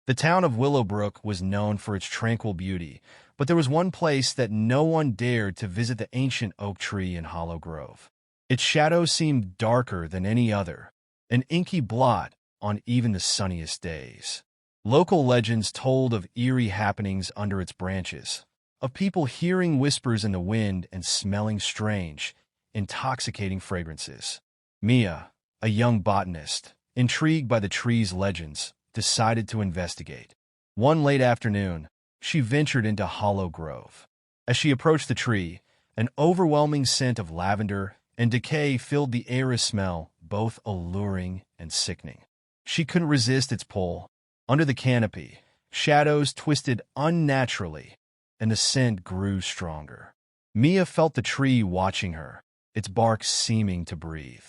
The town of Willowbrook was known for its tranquil beauty, but there was one place that no one dared to visit: the ancient oak tree in Hollow Grove. Its shadow seemed darker than any other, an inky blot on even the sunniest days. Local legends told of eerie happenings under its branches, of people hearing whispers in the wind and smelling strange, intoxicating fragrances. Mia, a young botanist, intrigued by the tree's legends, decided to investigate. One late afternoon, she ventured into Hollow Grove. As she approached the tree, an overwhelming scent of lavender and decay filled the air, a smell both alluring and sickening. She couldn't resist its pull. Under the canopy, shadows twisted unnaturally, and the scent grew stronger. Mia felt the tree watching her, its bark seeming to breathe.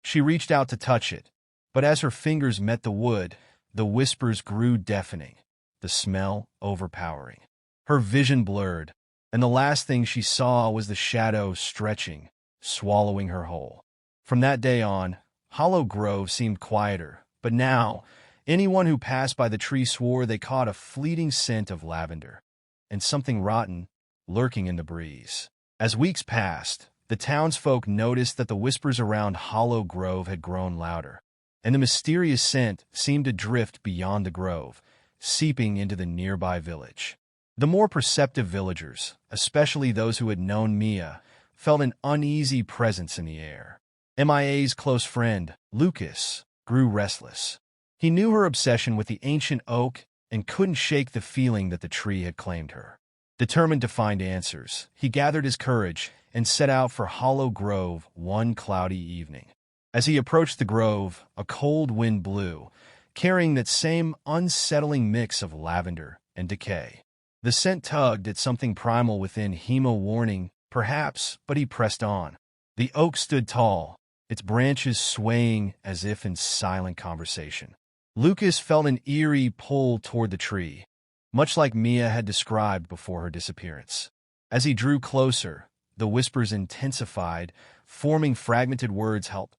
She reached out to touch it, but as her fingers met the wood, the whispers grew deafening, the smell overpowering. Her vision blurred, and the last thing she saw was the shadow stretching, swallowing her whole. From that day on, Hollow Grove seemed quieter, but now, anyone who passed by the tree swore they caught a fleeting scent of lavender, and something rotten lurking in the breeze. As weeks passed, the townsfolk noticed that the whispers around Hollow Grove had grown louder, and the mysterious scent seemed to drift beyond the grove, seeping into the nearby village. The more perceptive villagers, especially those who had known Mia, felt an uneasy presence in the air. MIA's close friend, Lucas, grew restless. He knew her obsession with the ancient oak and couldn't shake the feeling that the tree had claimed her. Determined to find answers, he gathered his courage and set out for Hollow Grove one cloudy evening. As he approached the grove, a cold wind blew, carrying that same unsettling mix of lavender and decay. The scent tugged at something primal within him, a warning, perhaps, but he pressed on. The oak stood tall, its branches swaying as if in silent conversation. Lucas felt an eerie pull toward the tree, much like Mia had described before her disappearance. As he drew closer, the whispers intensified, forming fragmented words: help,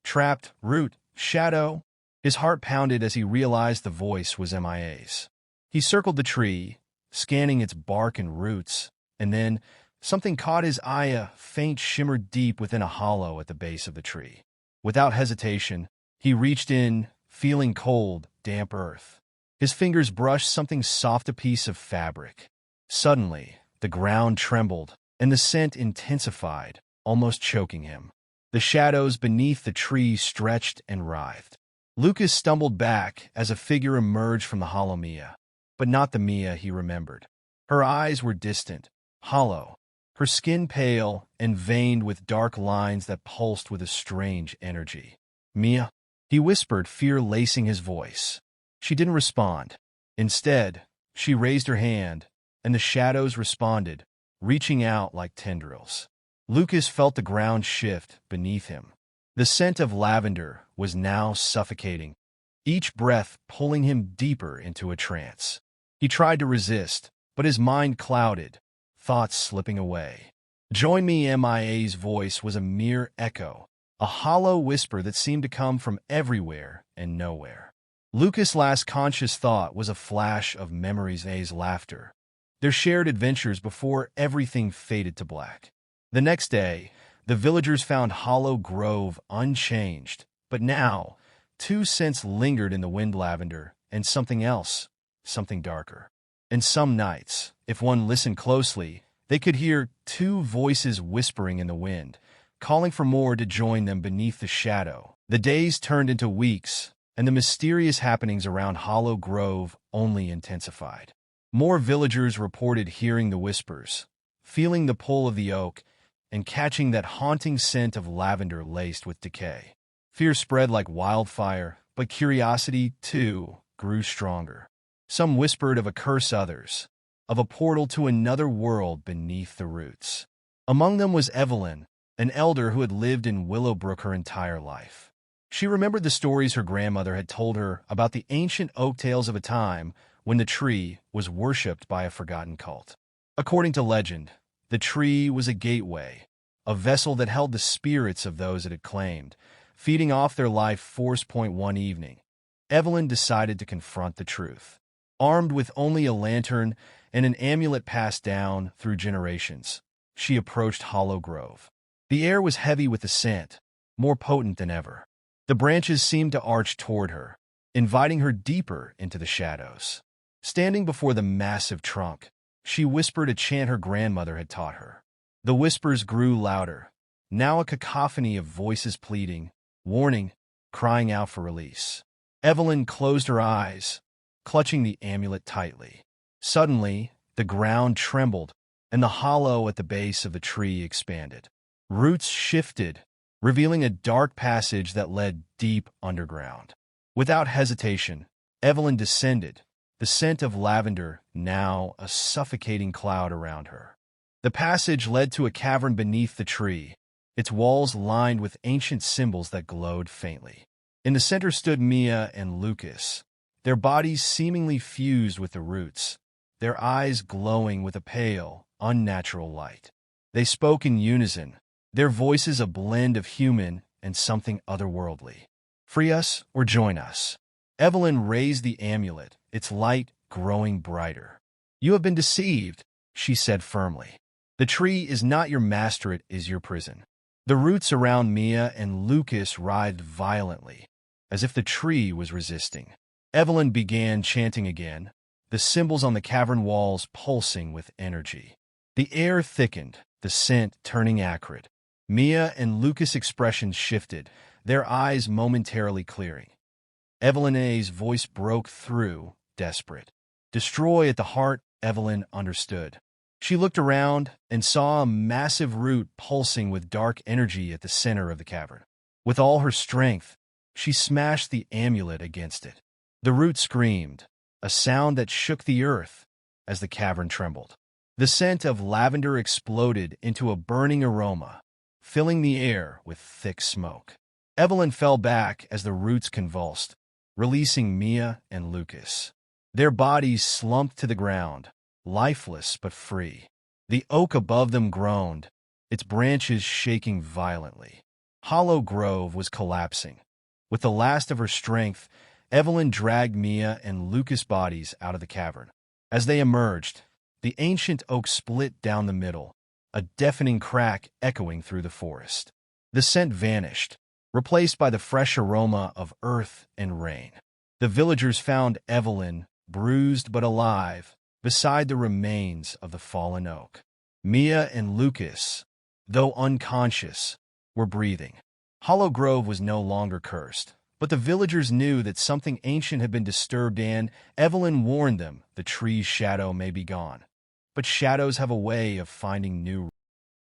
trapped, root, shadow. His heart pounded as he realized the voice was MIA's. He circled the tree, scanning its bark and roots, and then something caught his eye: a faint shimmer deep within a hollow at the base of the tree. Without hesitation, he reached in, feeling cold, damp earth. His fingers brushed something soft, a piece of fabric. Suddenly, the ground trembled, and the scent intensified, almost choking him. The shadows beneath the tree stretched and writhed. Lucas stumbled back as a figure emerged from the hollow Mia, but not the Mia he remembered. Her eyes were distant, hollow, her skin pale and veined with dark lines that pulsed with a strange energy. "Mia?" he whispered, fear lacing his voice. She didn't respond. Instead, she raised her hand, and the shadows responded, reaching out like tendrils. Lucas felt the ground shift beneath him. The scent of lavender was now suffocating, each breath pulling him deeper into a trance. He tried to resist, but his mind clouded, thoughts slipping away. "Join me." MIA's voice was a mere echo, a hollow whisper that seemed to come from everywhere and nowhere. Lucas' last conscious thought was a flash of memories: A's laughter, their shared adventures before everything faded to black. The next day, the villagers found Hollow Grove unchanged, but now, two scents lingered in the wind: lavender and something else, something darker. And some nights, if one listened closely, they could hear two voices whispering in the wind, calling for more to join them beneath the shadow. The days turned into weeks, and the mysterious happenings around Hollow Grove only intensified. More villagers reported hearing the whispers, feeling the pull of the oak, and catching that haunting scent of lavender laced with decay. Fear spread like wildfire, but curiosity, too, grew stronger. Some whispered of a curse, others of a portal to another world beneath the roots. Among them was Evelyn, an elder who had lived in Willowbrook her entire life. She remembered the stories her grandmother had told her about the ancient oak tales of a time when the tree was worshipped by a forgotten cult. According to legend, the tree was a gateway, a vessel that held the spirits of those it had claimed, feeding off their life force. One evening, Evelyn decided to confront the truth. Armed with only a lantern and an amulet passed down through generations, she approached Hollow Grove. The air was heavy with the scent, more potent than ever. The branches seemed to arch toward her, inviting her deeper into the shadows. Standing before the massive trunk, she whispered a chant her grandmother had taught her. The whispers grew louder, now a cacophony of voices pleading, warning, crying out for release. Evelyn closed her eyes, clutching the amulet tightly. Suddenly, the ground trembled, and the hollow at the base of the tree expanded. Roots shifted, revealing a dark passage that led deep underground. Without hesitation, Evelyn descended, the scent of lavender now a suffocating cloud around her. The passage led to a cavern beneath the tree, its walls lined with ancient symbols that glowed faintly. In the center stood Mia and Lucas, their bodies seemingly fused with the roots, their eyes glowing with a pale, unnatural light. They spoke in unison, their voices a blend of human and something otherworldly. "Free us or join us." Evelyn raised the amulet, its light growing brighter. "You have been deceived," she said firmly. "The tree is not your master, it is your prison." The roots around Mia and Lucas writhed violently, as if the tree was resisting. Evelyn began chanting again, the symbols on the cavern walls pulsing with energy. The air thickened, the scent turning acrid. Mia and Lucas' expressions shifted, their eyes momentarily clearing. Evelyn's voice broke through, desperate. Destroy at the heart, Evelyn understood. She looked around and saw a massive root pulsing with dark energy at the center of the cavern. With all her strength, she smashed the amulet against it. The root screamed, a sound that shook the earth as the cavern trembled. The scent of lavender exploded into a burning aroma, filling the air with thick smoke. Evelyn fell back as the roots convulsed, releasing Mia and Lucas. Their bodies slumped to the ground, lifeless but free. The oak above them groaned, its branches shaking violently. Hollow Grove was collapsing. With the last of her strength, Evelyn dragged Mia and Lucas' bodies out of the cavern. As they emerged, the ancient oak split down the middle, a deafening crack echoing through the forest. The scent vanished, replaced by the fresh aroma of earth and rain. The villagers found Evelyn, bruised but alive, beside the remains of the fallen oak. Mia and Lucas, though unconscious, were breathing. Hollow Grove was no longer cursed, but the villagers knew that something ancient had been disturbed and Evelyn warned them the tree's shadow may be gone. But shadows have a way of finding new